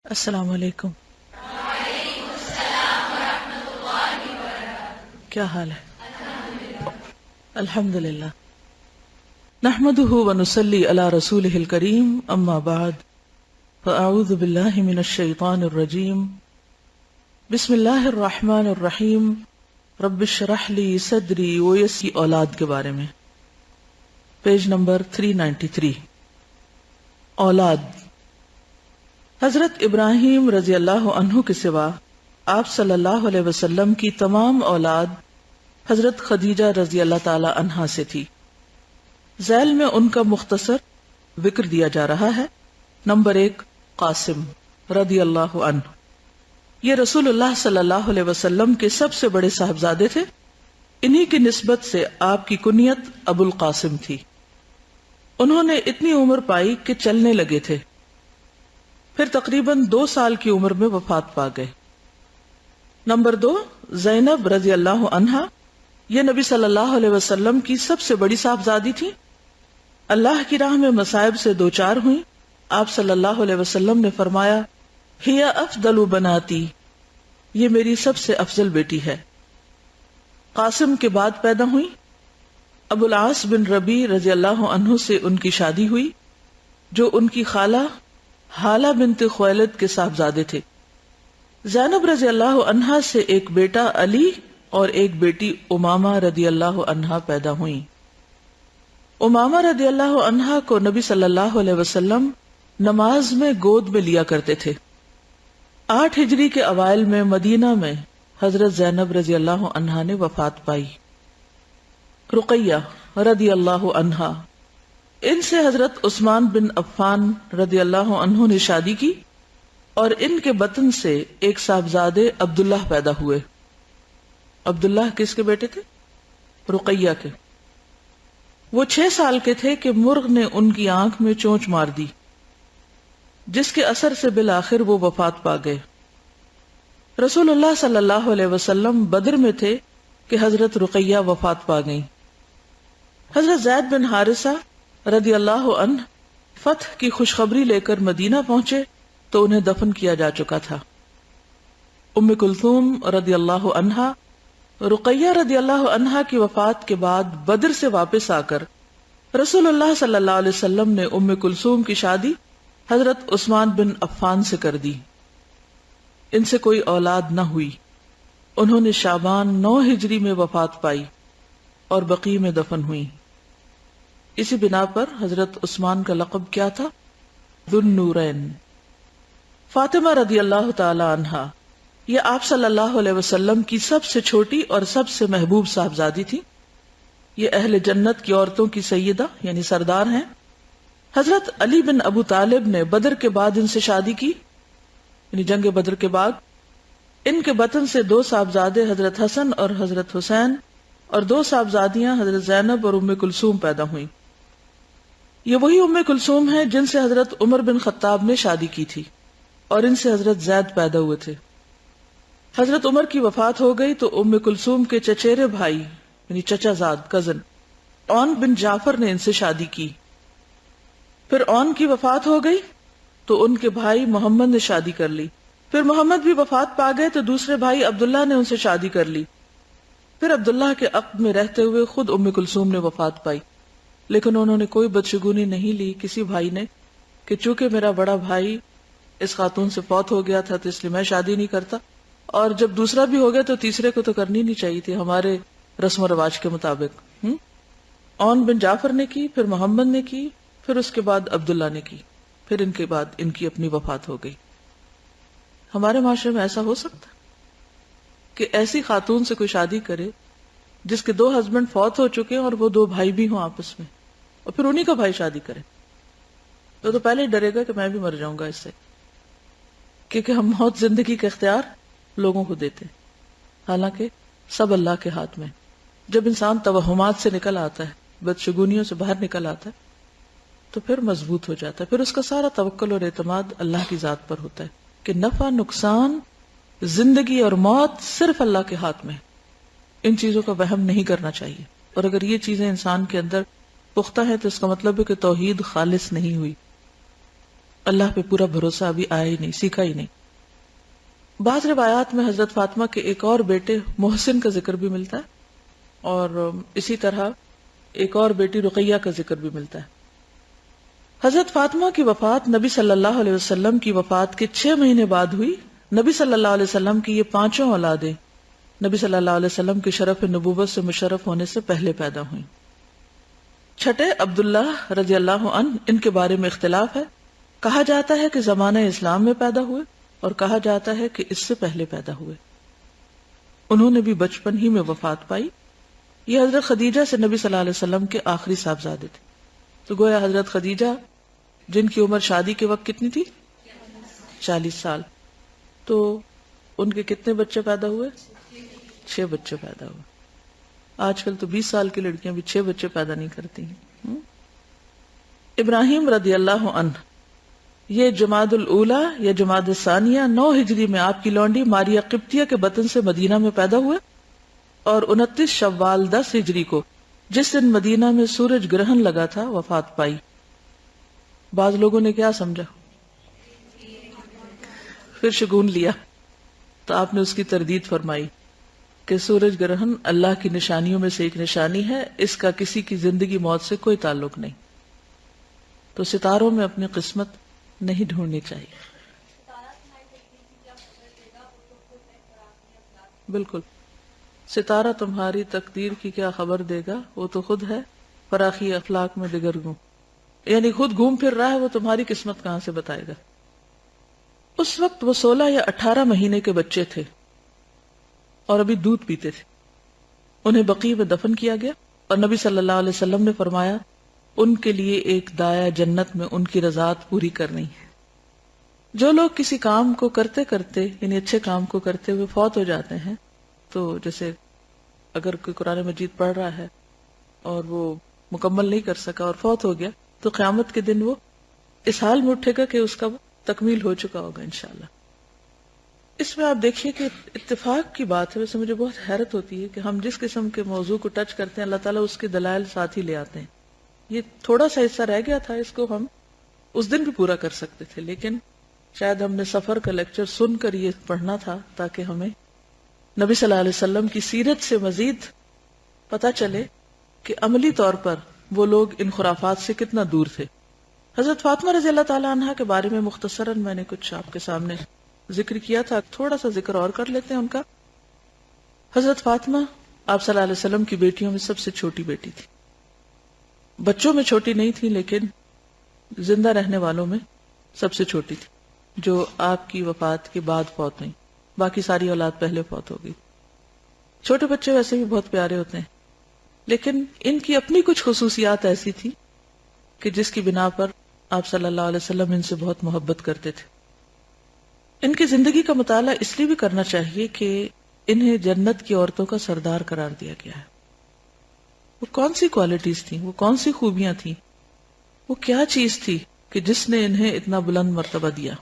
السلام علیکم. کیا حال ہے؟ الحمد للہ. نحمده ونصلی علی رسولہ الکریم. اما بعد فاعوذ باللہ من الشیطان الرجیم. بسم اللہ الرحمن الرحیم. رب اشرح لی صدری ویسر. اولاد کے بارے میں پیج نمبر 393. اولاد. حضرت ابراہیم رضی اللہ عنہ کے سوا آپ صلی اللہ علیہ وسلم کی تمام اولاد حضرت خدیجہ رضی اللہ تعالی عنہا سے تھی. ذیل میں ان کا مختصر ذکر دیا جا رہا ہے. نمبر 1 قاسم رضی اللہ عنہ. یہ رسول اللہ صلی اللہ علیہ وسلم کے سب سے بڑے صاحبزادے تھے. انہی کی نسبت سے آپ کی کنیت ابو القاسم تھی. انہوں نے اتنی عمر پائی کہ چلنے لگے تھے. پھر تقریباً 2 سال کی عمر میں وفات پا گئے. نمبر 2 زینب رضی اللہ عنہا. یہ نبی صلی اللہ علیہ وسلم کی سب سے بڑی صاحبزادی تھی. اللہ کی راہ میں مصائب سے دوچار ہوئیں. آپ صلی اللہ علیہ وسلم نے فرمایا ہی افضل بناتی، یہ میری سب سے افضل بیٹی ہے. قاسم کے بعد پیدا ہوئی. ابو العاص بن ربیع رضی اللہ عنہ سے ان کی شادی ہوئی جو ان کی خالہ حالہ بنت خویلد کے صاحبزادے تھے. زینب رضی اللہ عنہا سے ایک بیٹا علی اور ایک بیٹی امامہ رضی اللہ عنہا پیدا ہوئیں. امامہ رضی اللہ عنہا کو نبی صلی اللہ علیہ وسلم نماز میں گود میں لیا کرتے تھے. 8 ہجری کے اوائل میں مدینہ میں حضرت زینب رضی اللہ عنہا نے وفات پائی. رقیہ رضی اللہ عنہا. ان سے حضرت عثمان بن عفان رضی اللہ عنہ نے شادی کی اور ان کے بطن سے ایک صاحبزادے عبداللہ پیدا ہوئے. عبداللہ کس کے بیٹے تھے؟ رقیہ کے. وہ 6 سال کے تھے کہ مرغ نے ان کی آنکھ میں چونچ مار دی جس کے اثر سے بالآخر وہ وفات پا گئے. رسول اللہ صلی اللہ علیہ وسلم بدر میں تھے کہ حضرت رقیہ وفات پا گئیں. حضرت زید بن حارثہ رضی اللہ عنہ فتح کی خوشخبری لے کر مدینہ پہنچے تو انہیں دفن کیا جا چکا تھا. ام کلثوم رضی اللہ عنہا رقیہ رضی اللہ عنہا کی وفات کے بعد بدر سے واپس آ کر رسول اللہ صلی اللہ علیہ وسلم نے ام کلثوم کی شادی حضرت عثمان بن عفان سے کر دی. ان سے کوئی اولاد نہ ہوئی. انہوں نے شعبان 9 ہجری میں وفات پائی اور بقیع میں دفن ہوئی. اسی بنا پر حضرت عثمان کا لقب کیا تھا؟ ذو النورین. فاطمہ رضی اللہ تعالی عنہا. یہ آپ صلی اللہ علیہ وسلم کی سب سے چھوٹی اور سب سے محبوب صاحبزادی تھی. یہ اہل جنت کی عورتوں کی سیدہ یعنی سردار ہیں. حضرت علی بن ابو طالب نے بدر کے بعد ان سے شادی کی یعنی جنگ بدر کے بعد. ان کے بطن سے 2 صاحبزادے حضرت حسن اور حضرت حسین اور 2 صاحبزادیاں حضرت زینب اور ام کلثوم پیدا ہوئیں. یہ وہی ام کلثوم ہیں جن سے حضرت عمر بن خطاب نے شادی کی تھی اور ان سے حضرت زید پیدا ہوئے تھے. حضرت عمر کی وفات ہو گئی تو ام کلثوم کے چچیرے بھائی یعنی چچا زاد کزن اون بن جعفر نے ان سے شادی کی. پھر اون کی وفات ہو گئی تو ان کے بھائی محمد نے شادی کر لی. پھر محمد بھی وفات پا گئے تو دوسرے بھائی عبداللہ نے ان سے شادی کر لی. پھر عبداللہ کے عقد میں رہتے ہوئے خود ام کلثوم نے وفات پائی لیکن انہوں نے کوئی بدشگونی نہیں لی کسی بھائی نے کہ چونکہ میرا بڑا بھائی اس خاتون سے فوت ہو گیا تھا تو اس لیے میں شادی نہیں کرتا اور جب دوسرا بھی ہو گیا تو تیسرے کو تو کرنی نہیں چاہیے تھی ہمارے رسم و رواج کے مطابق. اون بن جعفر نے کی، پھر محمد نے کی، پھر اس کے بعد عبداللہ نے کی، پھر ان کے بعد ان کی اپنی وفات ہو گئی. ہمارے معاشرے میں ایسا ہو سکتا کہ ایسی خاتون سے کوئی شادی کرے جس کے 2 ہسبینڈ فوت ہو چکے اور وہ 2 بھائی بھی ہوں آپس میں اور پھر انہی کا بھائی شادی کرے تو پہلے ہی ڈرے گا کہ میں بھی مر جاؤں گا اس سے، کیونکہ ہم موت زندگی کا اختیار لوگوں کو دیتے حالانکہ سب اللہ کے ہاتھ میں. جب انسان توہمات سے نکل آتا ہے، بدشگونیوں سے باہر نکل آتا ہے تو پھر مضبوط ہو جاتا ہے. پھر اس کا سارا توکل اور اعتماد اللہ کی ذات پر ہوتا ہے کہ نفع نقصان زندگی اور موت صرف اللہ کے ہاتھ میں. ان چیزوں کا وہم نہیں کرنا چاہیے. اور اگر یہ چیزیں انسان کے اندر پختہ ہیں تو اس کا مطلب ہے کہ توحید خالص نہیں ہوئی. اللہ پہ پورا بھروسہ ابھی آیا ہی نہیں، سیکھا ہی نہیں۔ بعض روایات میں حضرت فاطمہ کے ایک اور بیٹے محسن کا ذکر بھی ملتا ہے، اور اسی طرح ایک اور بیٹی رقیہ کا ذکر بھی ملتا ہے۔ حضرت فاطمہ کی وفات نبی صلی اللہ علیہ وسلم کی وفات کے 6 مہینے بعد ہوئی۔ نبی صلی اللہ علیہ وسلم کی یہ 5 اولادیں نبی صلی اللہ علیہ وسلم کے شرف نبوت سے مشرف ہونے سے پہلے پیدا ہوئیں۔ چھٹے عبداللہ رضی اللہ عنہ، ان کے بارے میں اختلاف ہے۔ کہا جاتا ہے کہ زمانہ اسلام میں پیدا ہوئے، اور کہا جاتا ہے کہ اس سے پہلے پیدا ہوئے۔ انہوں نے بھی بچپن ہی میں وفات پائی۔ یہ حضرت خدیجہ سے نبی صلی اللہ علیہ وسلم کے آخری صاحبزادے تھے۔ تو گویا حضرت خدیجہ جن کی عمر شادی کے وقت کتنی تھی؟ 40 سال۔ تو ان کے کتنے بچے پیدا ہوئے؟ 6 بچے پیدا ہوئے۔ آج کل تو 20 سال کی لڑکیاں بھی 6 بچے پیدا نہیں کرتی ہیں۔ ابراہیم رضی اللہ عنہ، یہ جمادی الاولیٰ یا جمادی الثانیہ 9 ہجری میں آپ کی لونڈی ماریہ قبطیہ کے بطن سے مدینہ میں پیدا ہوئے، اور 29 شوال 10 ہجری کو جس دن مدینہ میں سورج گرہن لگا تھا وفات پائی۔ بعض لوگوں نے کیا سمجھا؟ پھر شگون لیا، تو آپ نے اس کی تردید فرمائی کہ سورج گرہن اللہ کی نشانیوں میں سے ایک نشانی ہے، اس کا کسی کی زندگی موت سے کوئی تعلق نہیں۔ تو ستاروں میں اپنی قسمت نہیں ڈھونڈنی چاہیے۔ بالکل، ستارہ تمہاری تقدیر کی کیا خبر دے گا، وہ تو خود ہے فراخی اخلاق میں دگرگوں، یعنی خود گھوم پھر رہا ہے، وہ تمہاری قسمت کہاں سے بتائے گا۔ اس وقت وہ 16 یا 18 مہینے کے بچے تھے اور ابھی دودھ پیتے تھے۔ انہیں بقیع میں دفن کیا گیا، اور نبی صلی اللہ علیہ وسلم نے فرمایا ان کے لیے ایک دایا جنت میں ان کی رضاعت پوری کرنی ہے۔ جو لوگ کسی کام کو کرتے کرتے، یعنی اچھے کام کو کرتے ہوئے فوت ہو جاتے ہیں، تو جیسے اگر کوئی قرآن مجید پڑھ رہا ہے اور وہ مکمل نہیں کر سکا اور فوت ہو گیا، تو قیامت کے دن وہ اس حال میں اٹھے گا کہ اس کا تکمیل ہو چکا ہوگا انشاءاللہ۔ اس میں آپ دیکھیے کہ اتفاق کی بات ہے۔ ویسے مجھے بہت حیرت ہوتی ہے کہ ہم جس قسم کے موضوع کو ٹچ کرتے ہیں، اللہ تعالیٰ اس کے دلائل ساتھ ہی لے آتے ہیں۔ یہ تھوڑا سا حصہ رہ گیا تھا، اس کو ہم اس دن بھی پورا کر سکتے تھے، لیکن شاید ہم نے سفر کا لیکچر سن کر یہ پڑھنا تھا تاکہ ہمیں نبی صلی اللہ علیہ وسلم کی سیرت سے مزید پتہ چلے کہ عملی طور پر وہ لوگ ان خرافات سے کتنا دور تھے۔ حضرت فاطمہ رضی اللہ تعالیٰ عنہ کے بارے میں مختصراً میں نے کچھ آپ کے سامنے ذکر کیا تھا، تھوڑا سا ذکر اور کر لیتے ہیں ان کا۔ حضرت فاطمہ آپ صلی اللہ علیہ وسلم کی بیٹیوں میں سب سے چھوٹی بیٹی تھی۔ بچوں میں چھوٹی نہیں تھی، لیکن زندہ رہنے والوں میں سب سے چھوٹی تھی، جو آپ کی وفات کے بعد فوت ہوئی۔ باقی ساری اولاد پہلے فوت ہو گئی۔ چھوٹے بچے ویسے بھی بہت پیارے ہوتے ہیں، لیکن ان کی اپنی کچھ خصوصیات ایسی تھی کہ جس کی بنا پر آپ صلی اللہ علیہ وسلم ان سے بہت محبت کرتے تھے۔ ان کی زندگی کا مطالعہ اس لیے بھی کرنا چاہیے کہ انہیں جنت کی عورتوں کا سردار قرار دیا گیا ہے۔ وہ کون سی کوالٹیز تھیں، وہ کون سی خوبیاں تھیں، وہ کیا چیز تھی کہ جس نے انہیں اتنا بلند مرتبہ دیا،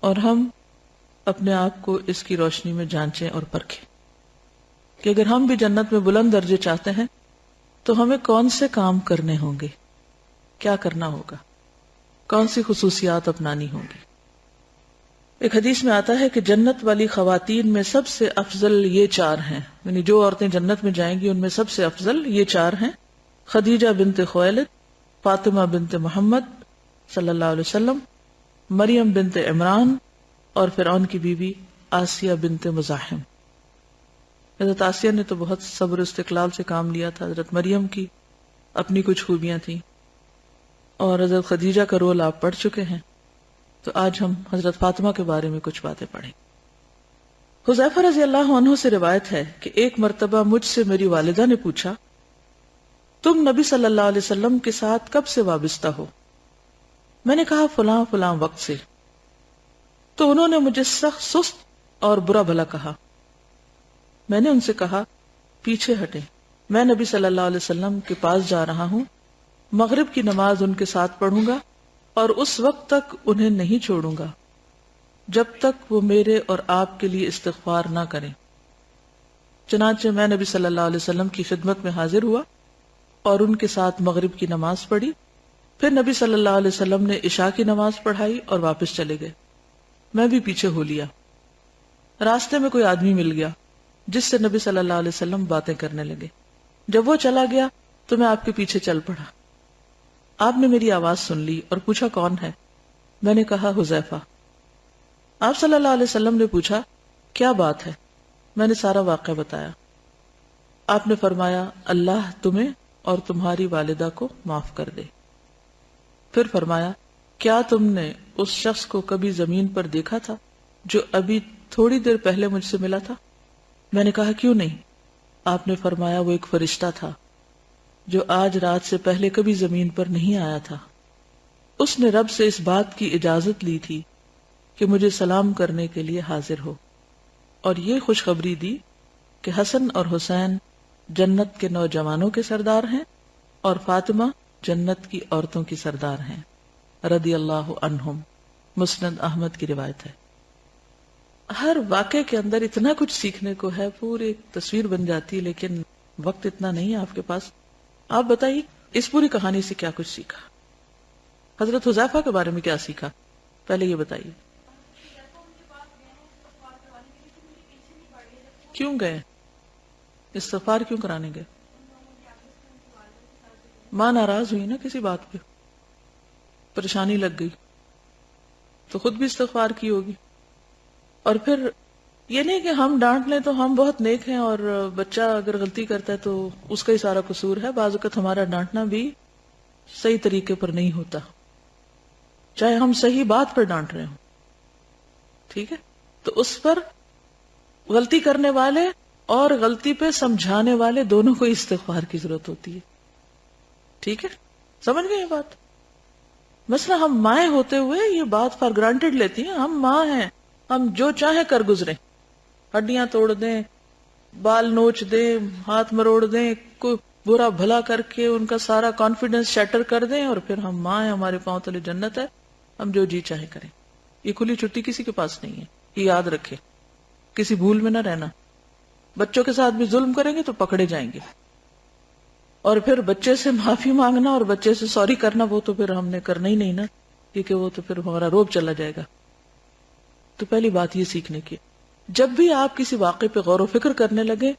اور ہم اپنے آپ کو اس کی روشنی میں جانچیں اور پرکھیں کہ اگر ہم بھی جنت میں بلند درجے چاہتے ہیں تو ہمیں کون سے کام کرنے ہوں گے، کیا کرنا ہوگا، کون سی خصوصیات اپنانی ہوں گی۔ ایک حدیث میں آتا ہے کہ جنت والی خواتین میں سب سے افضل یہ 4 ہیں، یعنی جو عورتیں جنت میں جائیں گی ان میں سب سے افضل یہ 4 ہیں: خدیجہ بنت خویلد، فاطمہ بنت محمد صلی اللہ علیہ وسلم، مریم بنت عمران، اور فرعون کی بیوی آسیہ بنت مزاحم۔ حضرت آسیہ نے تو بہت صبر و استقلال سے کام لیا تھا، حضرت مریم کی اپنی کچھ خوبیاں تھیں، اور حضرت خدیجہ کا رول آپ پڑھ چکے ہیں۔ تو آج ہم حضرت فاطمہ کے بارے میں کچھ باتیں پڑھیں۔ حذیفہ رضی اللہ عنہ سے روایت ہے کہ ایک مرتبہ مجھ سے میری والدہ نے پوچھا، تم نبی صلی اللہ علیہ وسلم کے ساتھ کب سے وابستہ ہو؟ میں نے کہا فلاں فلاں وقت سے۔ تو انہوں نے مجھے سخت سست اور برا بھلا کہا۔ میں نے ان سے کہا پیچھے ہٹیں، میں نبی صلی اللہ علیہ وسلم کے پاس جا رہا ہوں، مغرب کی نماز ان کے ساتھ پڑھوں گا اور اس وقت تک انہیں نہیں چھوڑوں گا جب تک وہ میرے اور آپ کے لیے استغفار نہ کریں۔ چنانچہ میں نبی صلی اللہ علیہ وسلم کی خدمت میں حاضر ہوا اور ان کے ساتھ مغرب کی نماز پڑھی، پھر نبی صلی اللہ علیہ وسلم نے عشاء کی نماز پڑھائی اور واپس چلے گئے. میں بھی پیچھے ہو لیا. راستے میں کوئی آدمی مل گیا جس سے نبی صلی اللہ علیہ وسلم باتیں کرنے لگے. جب وہ چلا گیا تو میں آپ کے پیچھے چل پڑا. آپ نے میری آواز سن لی اور پوچھا کون ہے؟ میں نے کہا حذیفہ. آپ صلی اللہ علیہ وسلم نے پوچھا کیا بات ہے؟ میں نے سارا واقعہ بتایا. آپ نے فرمایا اللہ تمہیں اور تمہاری والدہ کو معاف کر دے. پھر فرمایا کیا تم نے اس شخص کو کبھی زمین پر دیکھا تھا جو ابھی تھوڑی دیر پہلے مجھ سے ملا تھا؟ میں نے کہا کیوں نہیں؟ آپ نے فرمایا وہ ایک فرشتہ تھا جو آج رات سے پہلے کبھی زمین پر نہیں آیا تھا. اس نے رب سے اس بات کی اجازت لی تھی کہ مجھے سلام کرنے کے لیے حاضر ہو، اور یہ خوشخبری دی کہ حسن اور حسین جنت کے نوجوانوں کے سردار ہیں اور فاطمہ جنت کی عورتوں کی سردار ہیں رضی اللہ عنہم. مسند احمد کی روایت ہے. ہر واقعے کے اندر اتنا کچھ سیکھنے کو ہے، پوری ایک تصویر بن جاتی ہے، لیکن وقت اتنا نہیں ہے آپ کے پاس. آپ بتائیے اس پوری کہانی سے کیا کچھ سیکھا؟ حضرت حذیفہ کے بارے میں کیا سیکھا پہلے یہ بتائیے. کیوں گئے؟ استغفار کیوں کرانے گئے؟ ماں ناراض ہوئی نا کسی بات پہ، پریشانی لگ گئی تو خود بھی استغفار کی ہوگی. اور پھر یہ نہیں کہ ہم ڈانٹ لیں تو ہم بہت نیک ہیں اور بچہ اگر غلطی کرتا ہے تو اس کا ہی سارا قصور ہے. بعض اوقات ہمارا ڈانٹنا بھی صحیح طریقے پر نہیں ہوتا، چاہے ہم صحیح بات پر ڈانٹ رہے ہوں. ٹھیک ہے، تو اس پر غلطی کرنے والے اور غلطی پہ سمجھانے والے دونوں کو استغفار کی ضرورت ہوتی ہے. ٹھیک ہے، سمجھ گئے یہ بات؟ مثلا ہم مائیں ہوتے ہوئے یہ بات فار گرانٹیڈ لیتی ہیں، ہم ماں ہیں، ہم جو چاہیں کر گزریں، ہڈیاں توڑ دیں، بال نوچ دیں، ہاتھ مروڑ دیں، کوئی برا بھلا کر کے ان کا سارا کانفیڈنس شیٹر کر دیں، اور پھر ہم ماں ہیں، ہمارے پاؤں تلے جنت ہے، ہم جو جی چاہے کریں. یہ کھلی چھٹی کسی کے پاس نہیں ہے، یہ یاد رکھے، کسی بھول میں نہ رہنا. بچوں کے ساتھ بھی ظلم کریں گے تو پکڑے جائیں گے، اور پھر بچے سے معافی مانگنا اور بچے سے سوری کرنا وہ تو پھر ہم نے کرنا ہی نہیں نا، کیونکہ وہ تو پھر ہمارا روب چلا جائے گا. تو پہلی بات یہ سیکھنے کی، جب بھی آپ کسی واقعے پہ غور و فکر کرنے لگے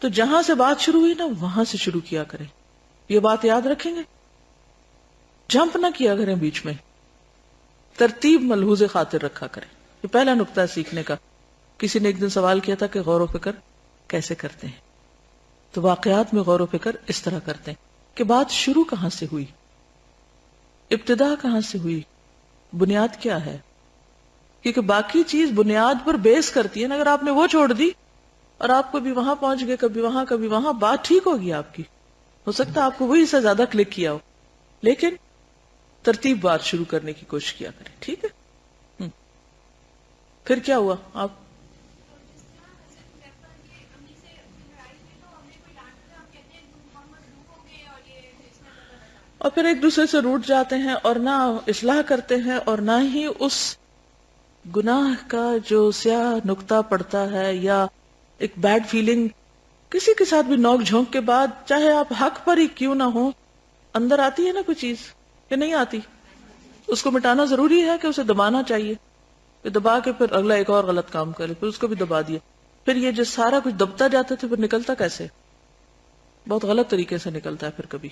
تو جہاں سے بات شروع ہوئی نا وہاں سے شروع کیا کریں. یہ بات یاد رکھیں گے، جمپ نہ کیا کریں بیچ میں، ترتیب ملحوظ خاطر رکھا کریں. یہ پہلا نقطہ ہے سیکھنے کا. کسی نے ایک دن سوال کیا تھا کہ غور و فکر کیسے کرتے ہیں؟ تو واقعات میں غور و فکر اس طرح کرتے ہیں کہ بات شروع کہاں سے ہوئی، ابتدا کہاں سے ہوئی، بنیاد کیا ہے. کیونکہ باقی چیز بنیاد پر بیس کرتی ہے نا. اگر آپ نے وہ چھوڑ دی اور آپ کو بھی وہاں پہنچ گئے، کبھی وہاں کبھی وہاں، بات ٹھیک ہوگی آپ کی، ہو سکتا ہے آپ کو وہی سے زیادہ کلک کیا ہو، لیکن ترتیب بات شروع کرنے کی کوشش کیا کریں. ٹھیک ہے. پھر کیا ہوا؟ آپ اور پھر ایک دوسرے سے روٹ جاتے ہیں اور نہ اصلاح کرتے ہیں اور نہ ہی اس گناہ کا جو سیاہ نقطہ پڑتا ہے یا ایک بیڈ فیلنگ کسی کے ساتھ بھی نوک جھونک کے بعد، چاہے آپ حق پر ہی کیوں نہ ہو، اندر آتی ہے نا کوئی چیز کہ نہیں آتی، اس کو مٹانا ضروری ہے کہ اسے دبانا چاہیے، کہ دبا کے پھر اگلا ایک اور غلط کام کرے، پھر اس کو بھی دبا دیا. پھر یہ جو سارا کچھ دبتا جاتا ہے پھر نکلتا کیسے؟ بہت غلط طریقے سے نکلتا ہے پھر کبھی.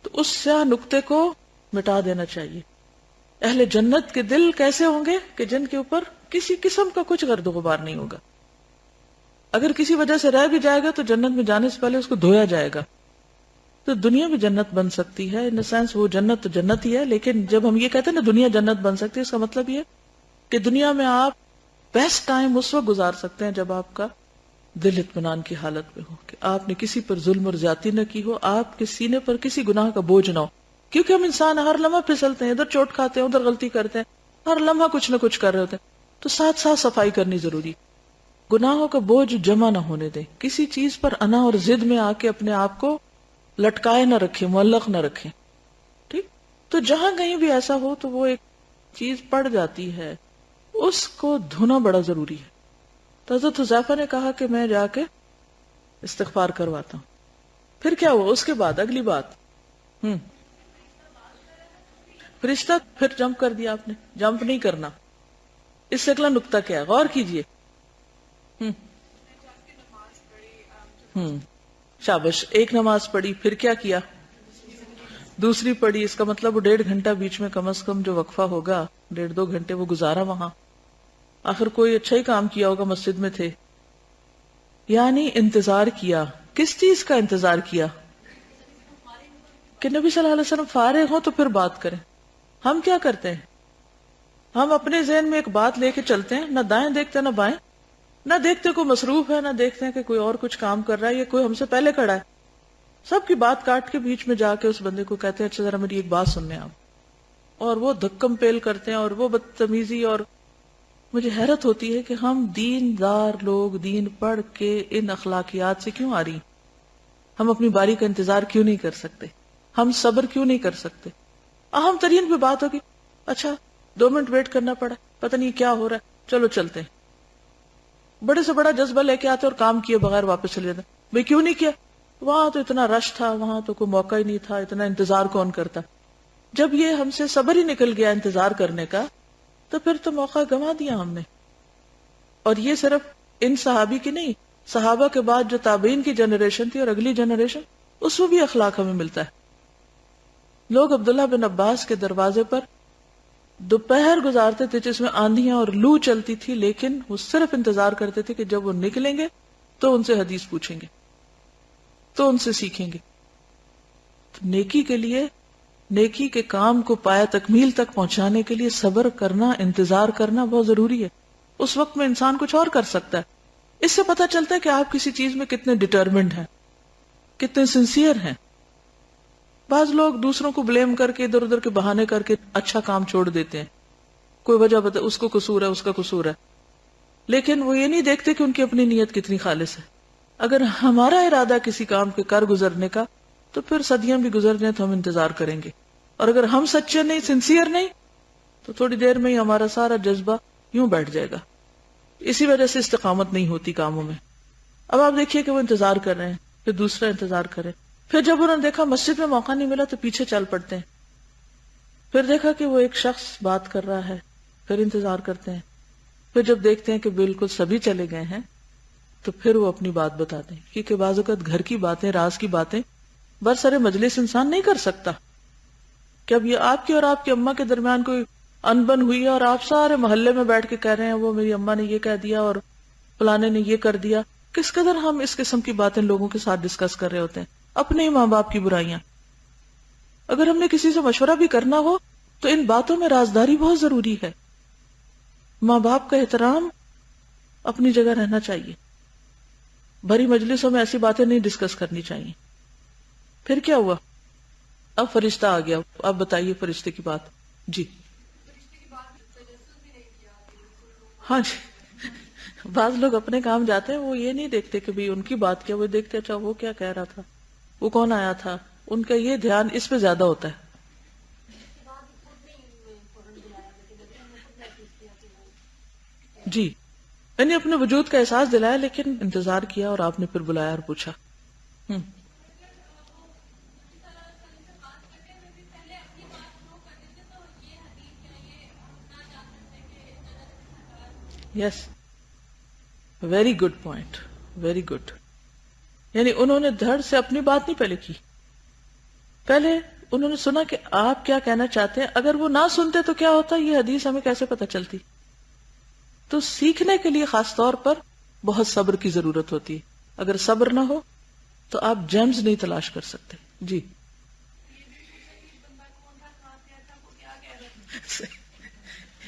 تو اس سیاہ نقطے کو مٹا دینا چاہیے. اہل جنت کے دل کیسے ہوں گے کہ جن کے اوپر کسی قسم کا کچھ گرد و غبار نہیں ہوگا. اگر کسی وجہ سے رہ بھی جائے گا تو جنت میں جانے سے پہلے اس کو دھویا جائے گا. تو دنیا بھی جنت بن سکتی ہے، ان سینس وہ جنت تو جنت ہی ہے، لیکن جب ہم یہ کہتے ہیں نا دنیا جنت بن سکتی ہے، اس کا مطلب یہ کہ دنیا میں آپ بیسٹ ٹائم اس وقت گزار سکتے ہیں جب آپ کا دل اطمینان کی حالت میں ہو، کہ آپ نے کسی پر ظلم اور زیادتی نہ کی ہو، آپ کے سینے پر کسی گناہ کا بوجھ نہ ہو. کیونکہ ہم انسان ہر لمحہ پھسلتے ہیں، ادھر چوٹ کھاتے ہیں، ادھر غلطی کرتے ہیں، ہر لمحہ کچھ نہ کچھ کر رہے ہوتے ہیں. تو ساتھ ساتھ صفائی کرنی ضروری. گناہوں کا بوجھ جمع نہ ہونے دیں، کسی چیز پر انا اور ضد میں آ کے اپنے آپ کو لٹکائے نہ رکھیں، معلق نہ رکھیں. ٹھیک. تو جہاں کہیں بھی ایسا ہو تو وہ ایک چیز پڑ جاتی ہے، اس کو دھونا بڑا ضروری ہے. تو حضرت حذیفہ نے کہا کہ میں جا کے استغفار کرواتا ہوں. پھر کیا ہوا اس کے بعد؟ اگلی بات فرشتہ پھر جمپ کر دیا آپ نے، جمپ نہیں کرنا. اس سے اگلا نقطہ کیا ہے، غور کیجئے. شابش. ایک نماز پڑھی، پھر کیا کیا؟ دوسری پڑھی. اس کا مطلب وہ 1.5 گھنٹہ بیچ میں کم از کم جو وقفہ ہوگا، 1.5-2 گھنٹے وہ گزارا وہاں. آخر کوئی اچھا ہی کام کیا ہوگا، مسجد میں تھے. یعنی انتظار کیا. کس چیز کا انتظار کیا؟ کہ نبی صلی اللہ علیہ وسلم فارغ ہوں تو پھر بات کریں. ہم کیا کرتے ہیں؟ ہم اپنے ذہن میں ایک بات لے کے چلتے ہیں، نہ دائیں دیکھتے نہ بائیں، نہ دیکھتے کوئی مصروف ہے، نہ دیکھتے ہیں کہ کوئی اور کچھ کام کر رہا ہے یا کوئی ہم سے پہلے کھڑا ہے. سب کی بات کاٹ کے بیچ میں جا کے اس بندے کو کہتے ہیں اچھا ذرا میری ایک بات سن لیں آپ. اور وہ دھکم پیل کرتے ہیں اور وہ بدتمیزی. اور مجھے حیرت ہوتی ہے کہ ہم دین دار لوگ دین پڑھ کے ان اخلاقیات سے کیوں آ رہی ہیں؟ ہم اپنی باری کا انتظار کیوں نہیں کر سکتے؟ ہم صبر کیوں نہیں کر سکتے؟ اہم ترین بھی بات ہوگی، اچھا 2 منٹ ویٹ کرنا پڑا، پتہ نہیں کیا ہو رہا ہے، چلو چلتے ہیں. بڑے سے بڑا جذبہ لے کے آتے اور کام کیے بغیر واپس چلے جاتے. بھئی کیوں نہیں کیا؟ وہاں تو اتنا رش تھا، وہاں تو کوئی موقع ہی نہیں تھا، اتنا انتظار کون کرتا. جب یہ ہم سے صبر ہی نکل گیا انتظار کرنے کا، تو پھر تو موقع گنوا دیا ہم نے. اور یہ صرف ان صحابی کی نہیں، صحابہ کے بعد جو تابعین کی جنریشن تھی اور اگلی جنریشن، اس میں بھی اخلاق ہمیں ملتا ہے. لوگ عبداللہ بن عباس کے دروازے پر دوپہر گزارتے تھے جس میں آندھیاں اور لو چلتی تھی، لیکن وہ صرف انتظار کرتے تھے کہ جب وہ نکلیں گے تو ان سے حدیث پوچھیں گے، تو ان سے سیکھیں گے. تو نیکی کے لیے، نیکی کے کام کو پایا تکمیل تک پہنچانے کے لیے صبر کرنا، انتظار کرنا بہت ضروری ہے. اس وقت میں انسان کچھ اور کر سکتا ہے. اس سے پتہ چلتا ہے کہ آپ کسی چیز میں کتنے ڈٹرمنڈ ہیں، کتنے سنسیئر ہیں. بعض لوگ دوسروں کو بلیم کر کے، ادھر ادھر کے بہانے کر کے اچھا کام چھوڑ دیتے ہیں. کوئی وجہ بتا، اس کو قصور ہے، اس کا قصور ہے، لیکن وہ یہ نہیں دیکھتے کہ ان کی اپنی نیت کتنی خالص ہے. اگر ہمارا ارادہ کسی کام کے کر گزرنے کا، تو پھر صدیاں بھی گزر جائیں تو ہم انتظار کریں گے. اور اگر ہم سچے نہیں، سنسیئر نہیں، تو تھوڑی دیر میں ہی ہمارا سارا جذبہ یوں بیٹھ جائے گا. اسی وجہ سے استقامت نہیں ہوتی کاموں میں. اب آپ دیکھیے کہ وہ انتظار کر رہے ہیں، پھر دوسرا انتظار کرے. پھر جب انہوں نے دیکھا مسجد میں موقع نہیں ملا تو پیچھے چل پڑتے ہیں. پھر دیکھا کہ وہ ایک شخص بات کر رہا ہے، پھر انتظار کرتے ہیں. پھر جب دیکھتے ہیں کہ بالکل سبھی چلے گئے ہیں تو پھر وہ اپنی بات بتاتے ہیں. کیونکہ بعض اوقات گھر کی باتیں، راز کی باتیں برسر مجلس انسان نہیں کر سکتا. کہ اب یہ آپ کی اور آپ کی اماں کے درمیان کوئی انبن ہوئی ہے اور آپ سارے محلے میں بیٹھ کے کہہ رہے ہیں وہ میری اماں نے یہ کہہ دیا اور فلانے نے یہ کر دیا. کس قدر ہم اس قسم کی باتیں لوگوں کے ساتھ ڈسکس کر رہے ہوتے ہیں، اپنے ہی ماں باپ کی برائیاں. اگر ہم نے کسی سے مشورہ بھی کرنا ہو تو ان باتوں میں رازداری بہت ضروری ہے. ماں باپ کا احترام اپنی جگہ رہنا چاہیے. بھری مجلسوں میں ایسی باتیں نہیں ڈسکس کرنی چاہیے. پھر کیا ہوا؟ اب فرشتہ آ گیا. اب بتائیے فرشتے کی بات. جی ہاں جی. بعض لوگ اپنے کام جاتے ہیں، وہ یہ نہیں دیکھتے کہ بھی ان کی بات کیا، وہ دیکھتے اچھا وہ کیا کہہ رہا تھا، وہ کون آیا تھا. ان کا یہ دھیان اس پہ زیادہ ہوتا ہے. جی، یعنی اپنے وجود کا احساس دلایا لیکن انتظار کیا اور آپ نے پھر بلایا اور پوچھا. Yes, very good point, very good. یعنی انہوں نے دھڑ سے اپنی بات نہیں پہلے کی، پہلے انہوں نے سنا کہ آپ کیا کہنا چاہتے ہیں. اگر وہ نہ سنتے تو کیا ہوتا، یہ حدیث ہمیں کیسے پتہ چلتی. تو سیکھنے کے لیے خاص طور پر بہت صبر کی ضرورت ہوتی ہے. اگر صبر نہ ہو تو آپ جیمز نہیں تلاش کر سکتے. جی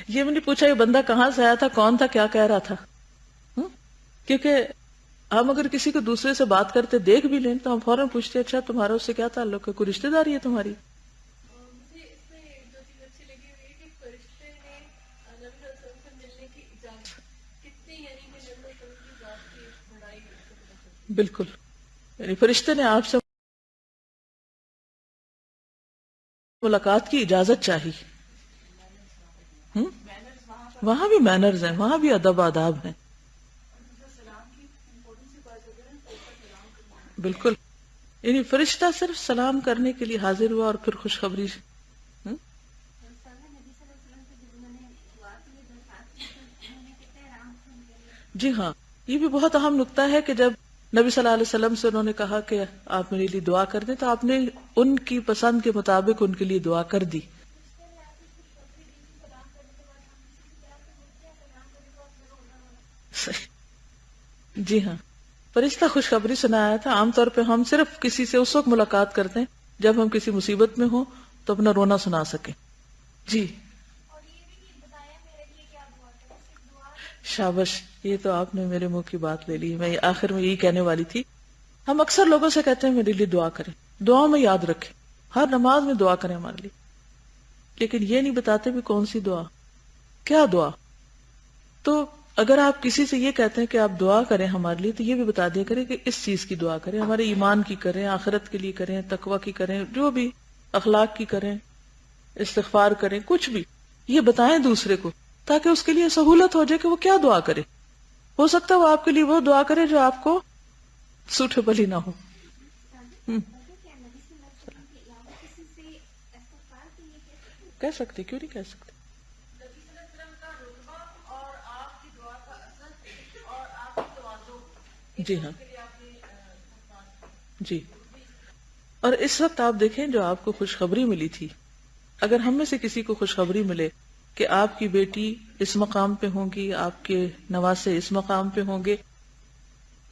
یہ میں نے پوچھا یہ بندہ کہاں سے آیا تھا، کون تھا، کیا کہہ رہا تھا. کیونکہ ہم اگر کسی کو دوسرے سے بات کرتے دیکھ بھی لیں تو ہم فوراً پوچھتے اچھا تمہارا اس سے کیا تعلق ہے، کوئی رشتہ داری ہے تمہاری. بالکل. یعنی فرشتے نے آپ سے ملاقات کی اجازت چاہی. وہاں بھی مینرز ہیں، وہاں بھی ادب آداب ہیں. بالکل. یعنی فرشتہ صرف سلام کرنے کے لیے حاضر ہوا اور پھر خوشخبری. جی ہاں، یہ بھی بہت اہم نقطہ ہے کہ جب نبی صلی اللہ علیہ وسلم سے انہوں نے کہا کہ آپ میرے لیے دعا کر دیں، تو آپ نے ان کی پسند کے مطابق ان کے لیے دعا کر دی. صحیح. جی ہاں، فرشتہ خوشخبری سنایا تھا. عام طور پہ ہم صرف کسی سے اس وقت ملاقات کرتے ہیں جب ہم کسی مصیبت میں ہوں تو اپنا رونا سنا سکیں. جی شابش، یہ تو آپ نے میرے منہ کی بات لے لی. میں آخر میں یہی کہنے والی تھی. ہم اکثر لوگوں سے کہتے ہیں میرے لیے دعا کریں، دعا میں یاد رکھیں، ہر نماز میں دعا کریں ہمارے لیے، لیکن یہ نہیں بتاتے بھی کون سی دعا، کیا دعا. تو اگر آپ کسی سے یہ کہتے ہیں کہ آپ دعا کریں ہمارے لیے، تو یہ بھی بتا دیا کریں کہ اس چیز کی دعا کریں، ہمارے ایمان کی کریں، آخرت کے لیے کریں، تقوی کی کریں، جو بھی اخلاق کی کریں، استغفار کریں، کچھ بھی یہ بتائیں دوسرے کو، تاکہ اس کے لیے سہولت ہو جائے کہ وہ کیا دعا کرے. ہو سکتا ہے وہ آپ کے لیے وہ دعا کرے جو آپ کو سوٹیبل ہی نہ ہو. ہم، کہہ سکتے، کیوں نہیں کہہ سکتے. جی ہاں جی. اور اس وقت آپ دیکھیں جو آپ کو خوشخبری ملی تھی، اگر ہم میں سے کسی کو خوشخبری ملے کہ آپ کی بیٹی اس مقام پہ ہوں گی، آپ کے نواسے اس مقام پہ ہوں گے،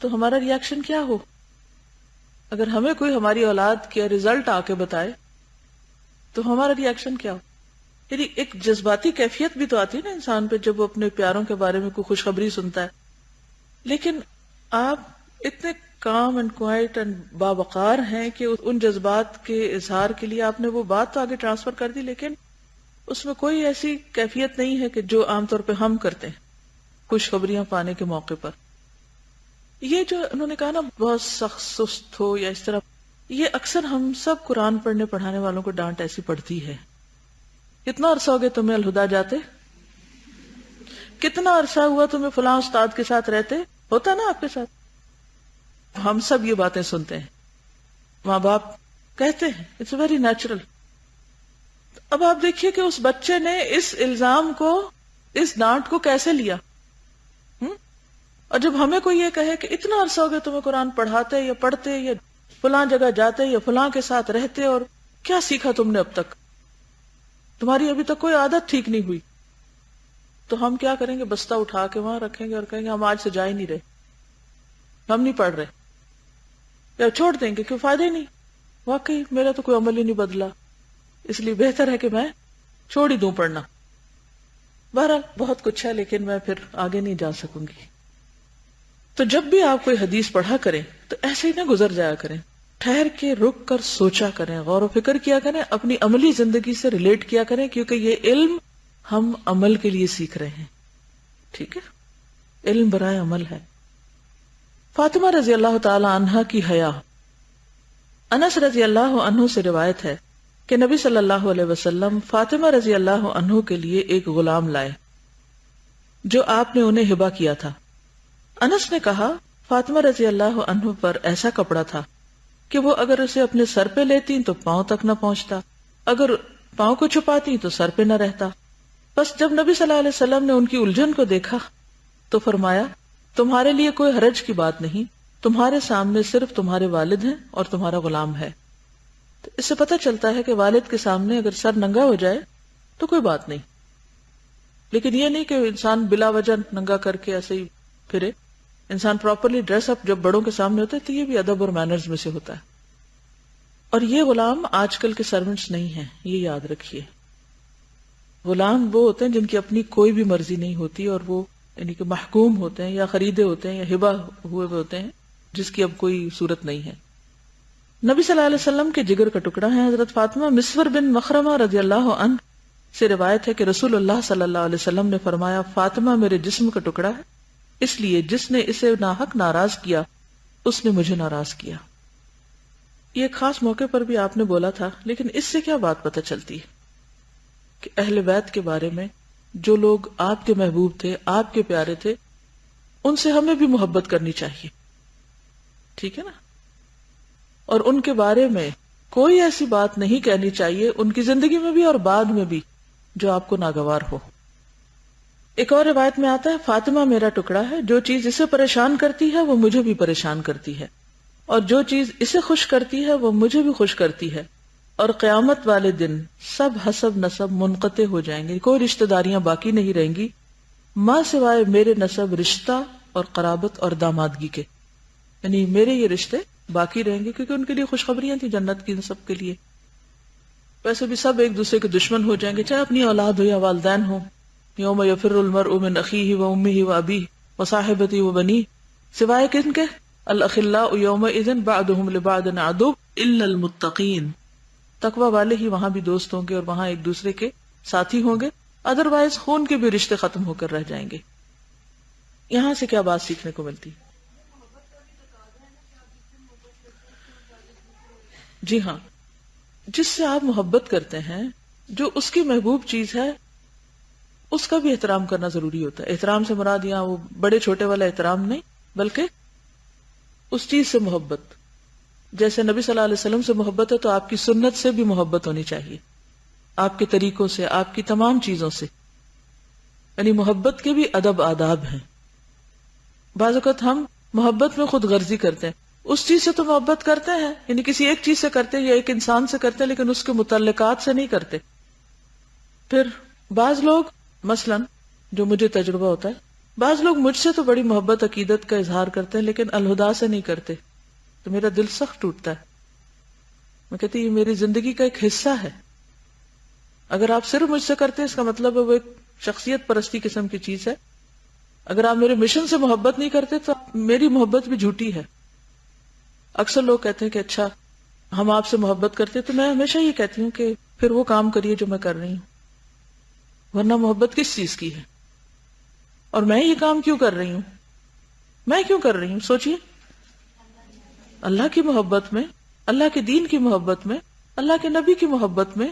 تو ہمارا ری ایکشن کیا ہو؟ اگر ہمیں کوئی ہماری اولاد کا رزلٹ آ کے بتائے تو ہمارا ری ایکشن کیا ہو؟ یعنی ایک جذباتی کیفیت بھی تو آتی ہے نا انسان پہ جب وہ اپنے پیاروں کے بارے میں کوئی خوشخبری سنتا ہے. لیکن آپ اتنے کام اینڈ کوائٹ اینڈ باوقار ہیں کہ ان جذبات کے اظہار کے لیے آپ نے وہ بات تو آگے ٹرانسفر کر دی، لیکن اس میں کوئی ایسی کیفیت نہیں ہے کہ جو عام طور پہ ہم کرتے ہیں خوشخبریاں پانے کے موقع پر. یہ جو انہوں نے کہا نا بہت سخت سست ہو یا اس طرح، یہ اکثر ہم سب قرآن پڑھنے پڑھانے والوں کو ڈانٹ ایسی پڑتی ہے. کتنا عرصہ ہو گیا تمہیں الہدا جاتے؟ کتنا عرصہ ہوا تمہیں فلاں استاد کے ساتھ رہتے؟ ہوتا نا آپ کے ساتھ. ہم سب یہ باتیں سنتے ہیں، ماں باپ کہتے ہیں، اٹس ویری نیچرل. اب آپ دیکھیے کہ اس بچے نے اس الزام کو، اس ڈانٹ کو کیسے لیا. اور جب ہمیں کوئی یہ کہے کہ اتنا عرصہ ہو گیا تمہیں قرآن پڑھاتے یا پڑھتے یا فلاں جگہ جاتے یا فلاں کے ساتھ رہتے، اور کیا سیکھا تم نے اب تک، تمہاری ابھی تک کوئی عادت ٹھیک نہیں ہوئی، تو ہم کیا کریں گے؟ بستہ اٹھا کے وہاں رکھیں گے اور کہیں گے ہم آج سے جا ہی نہیں رہے، ہم نہیں پڑھ رہے، یا چھوڑ دیں گے کہ فائدہ ہی نہیں، واقعی میرا تو کوئی عمل ہی نہیں بدلا، اس لیے بہتر ہے کہ میں چھوڑ ہی دوں پڑھنا. بہرحال بہت کچھ ہے، لیکن میں پھر آگے نہیں جا سکوں گی. تو جب بھی آپ کوئی حدیث پڑھا کریں تو ایسے ہی نہ گزر جایا کریں، ٹھہر کے رک کر سوچا کریں، غور و فکر کیا کریں، اپنی عملی زندگی سے ریلیٹ کیا کریں، کیونکہ یہ علم ہم عمل کے لیے سیکھ رہے ہیں. ٹھیک ہے، علم برائے عمل ہے. فاطمہ رضی اللہ تعالی عنہا کی حیا. انس رضی اللہ عنہ سے روایت ہے کہ نبی صلی اللہ علیہ وسلم فاطمہ رضی اللہ عنہ کے لیے ایک غلام لائے جو آپ نے انہیں ہبہ کیا تھا. انس نے کہا فاطمہ رضی اللہ عنہ پر ایسا کپڑا تھا کہ وہ اگر اسے اپنے سر پہ لیتی تو پاؤں تک نہ پہنچتا، اگر پاؤں کو چھپاتی تو سر پہ نہ رہتا. بس جب نبی صلی اللہ علیہ وسلم نے ان کی الجھن کو دیکھا تو فرمایا تمہارے لیے کوئی حرج کی بات نہیں، تمہارے سامنے صرف تمہارے والد ہیں اور تمہارا غلام ہے. تو اس سے پتہ چلتا ہے کہ والد کے سامنے اگر سر ننگا ہو جائے تو کوئی بات نہیں، لیکن یہ نہیں کہ انسان بلا وجہ ننگا کر کے ایسے ہی پھرے. انسان پراپرلی ڈریس اپ جب بڑوں کے سامنے ہوتا ہے تو یہ بھی ادب اور مینرز میں سے ہوتا ہے. اور یہ غلام آج کل کے سرونٹس نہیں ہیں، یہ یاد رکھیے. غلام وہ ہوتے ہیں جن کی اپنی کوئی بھی مرضی نہیں ہوتی، اور وہ یعنی کہ محکوم ہوتے ہیں یا خریدے ہوتے ہیں یا ہبہ ہوئے ہوتے ہیں، جس کی اب کوئی صورت نہیں ہے. نبی صلی اللہ علیہ وسلم کے جگر کا ٹکڑا ہے. حضرت فاطمہ مسور بن مخرمہ رضی اللہ عنہ سے روایت ہے کہ رسول اللہ صلی اللہ علیہ وسلم نے فرمایا فاطمہ میرے جسم کا ٹکڑا ہے، اس لیے جس نے اسے ناحق ناراض کیا اس نے مجھے ناراض کیا. یہ خاص موقع پر بھی آپ نے بولا تھا، لیکن اس سے کیا بات پتہ چلتی ہے کہ اہل بیت کے بارے میں جو لوگ آپ کے محبوب تھے، آپ کے پیارے تھے، ان سے ہمیں بھی محبت کرنی چاہیے. ٹھیک ہے نا؟ اور ان کے بارے میں کوئی ایسی بات نہیں کہنی چاہیے ان کی زندگی میں بھی اور بعد میں بھی جو آپ کو ناگوار ہو. ایک اور روایت میں آتا ہے فاطمہ میرا ٹکڑا ہے، جو چیز اسے پریشان کرتی ہے وہ مجھے بھی پریشان کرتی ہے، اور جو چیز اسے خوش کرتی ہے وہ مجھے بھی خوش کرتی ہے، اور قیامت والے دن سب حسب نسب منقطع ہو جائیں گے، کوئی رشتہ داریاں باقی نہیں رہیں گی ماں سوائے میرے نسب رشتہ اور قرابت اور دامادگی کے، یعنی میرے یہ رشتے باقی رہیں گے کیونکہ ان کے لیے خوشخبریاں تھیں جنت کی سب کے لیے. ویسے بھی سب ایک دوسرے کے دشمن ہو جائیں گے، چاہے اپنی اولاد ہو یا والدین ہو. یوم یفر المرء من اخیہ وامہ وابیہ وصاحبتہ وبنیہ، سوائے کن کے؟ الاخلاء یومئذ بعضهم لبعض عدو الا المتقین، تقوی والے ہی وہاں بھی دوست ہوں گے اور وہاں ایک دوسرے کے ساتھی ہوں گے، ادروائز خون کے بھی رشتے ختم ہو کر رہ جائیں گے. یہاں سے کیا بات سیکھنے کو ملتی؟ جی ہاں، جس سے آپ محبت کرتے ہیں، جو اس کی محبوب چیز ہے، اس کا بھی احترام کرنا ضروری ہوتا ہے. احترام سے مراد یہاں وہ بڑے چھوٹے والا احترام نہیں، بلکہ اس چیز سے محبت. جیسے نبی صلی اللہ علیہ وسلم سے محبت ہے تو آپ کی سنت سے بھی محبت ہونی چاہیے، آپ کے طریقوں سے، آپ کی تمام چیزوں سے. یعنی محبت کے بھی ادب آداب ہیں. بعض اوقات ہم محبت میں خود غرضی کرتے ہیں، اس چیز سے تو محبت کرتے ہیں، یعنی کسی ایک چیز سے کرتے ہیں یا ایک انسان سے کرتے ہیں، لیکن اس کے متعلقات سے نہیں کرتے. پھر بعض لوگ، مثلا جو مجھے تجربہ ہوتا ہے، بعض لوگ مجھ سے تو بڑی محبت عقیدت کا اظہار کرتے ہیں لیکن الہدا سے نہیں کرتے، تو میرا دل سخت ٹوٹتا ہے. میں کہتی یہ میری زندگی کا ایک حصہ ہے. اگر آپ صرف مجھ سے کرتے ہیں اس کا مطلب ہے وہ ایک شخصیت پرستی قسم کی چیز ہے. اگر آپ میرے مشن سے محبت نہیں کرتے تو میری محبت بھی جھوٹی ہے. اکثر لوگ کہتے ہیں کہ اچھا ہم آپ سے محبت کرتے، تو میں ہمیشہ یہ کہتی ہوں کہ پھر وہ کام کریے جو میں کر رہی ہوں، ورنہ محبت کس چیز کی ہے؟ اور میں یہ کام کیوں کر رہی ہوں؟ میں کیوں کر رہی ہوں؟ سوچئے. اللہ کی محبت میں، اللہ کے دین کی محبت میں، اللہ کے نبی کی محبت میں،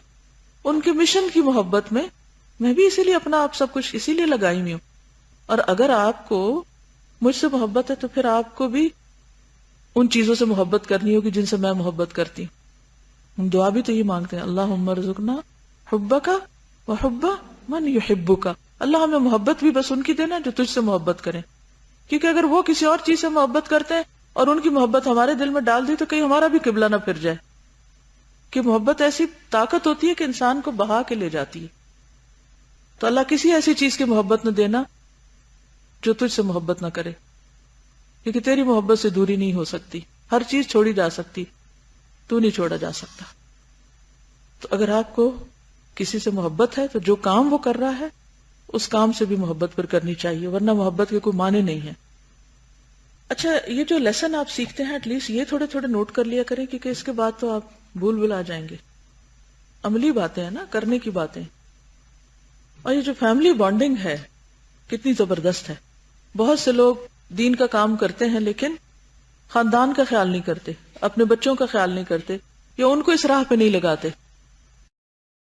ان کے مشن کی محبت میں بھی اسی لیے اپنا آپ سب کچھ اسی لیے لگائی ہوئی ہوں. اور اگر آپ کو مجھ سے محبت ہے تو پھر آپ کو بھی ان چیزوں سے محبت کرنی ہوگی جن سے میں محبت کرتی ہوں. ہم دعا بھی تو یہ مانگتے ہیں، اللہم ارزقنا حبک وحب من یحبک، اللہ ہمیں محبت بھی بس ان کی دینا جو تجھ سے محبت کریں. کیونکہ اگر وہ کسی اور چیز سے محبت کرتے ہیں اور ان کی محبت ہمارے دل میں ڈال دی تو کہیں ہمارا بھی قبلہ نہ پھر جائے. کہ محبت ایسی طاقت ہوتی ہے کہ انسان کو بہا کے لے جاتی ہے. تو اللہ کسی ایسی چیز کی محبت نہ دینا جو تجھ سے محبت نہ کرے، کیونکہ تیری محبت سے دوری نہیں ہو سکتی. ہر چیز چھوڑی جا سکتی، تو نہیں چھوڑا جا سکتا. تو اگر آپ کو کسی سے محبت ہے تو جو کام وہ کر رہا ہے اس کام سے بھی محبت پر کرنی چاہیے، ورنہ محبت کے کوئی معنی نہیں ہے. اچھا، یہ جو لیسن آپ سیکھتے ہیں ایٹ لیسٹ یہ تھوڑے تھوڑے نوٹ کر لیا کریں، کیونکہ اس کے بعد تو آپ بھول آ جائیں گے. عملی باتیں ہیں نا، کرنے کی باتیں. اور یہ جو فیملی بانڈنگ ہے کتنی زبردست ہے. بہت سے لوگ دین کا کام کرتے ہیں لیکن خاندان کا خیال نہیں کرتے، اپنے بچوں کا خیال نہیں کرتے، یا ان کو اس راہ پہ نہیں لگاتے.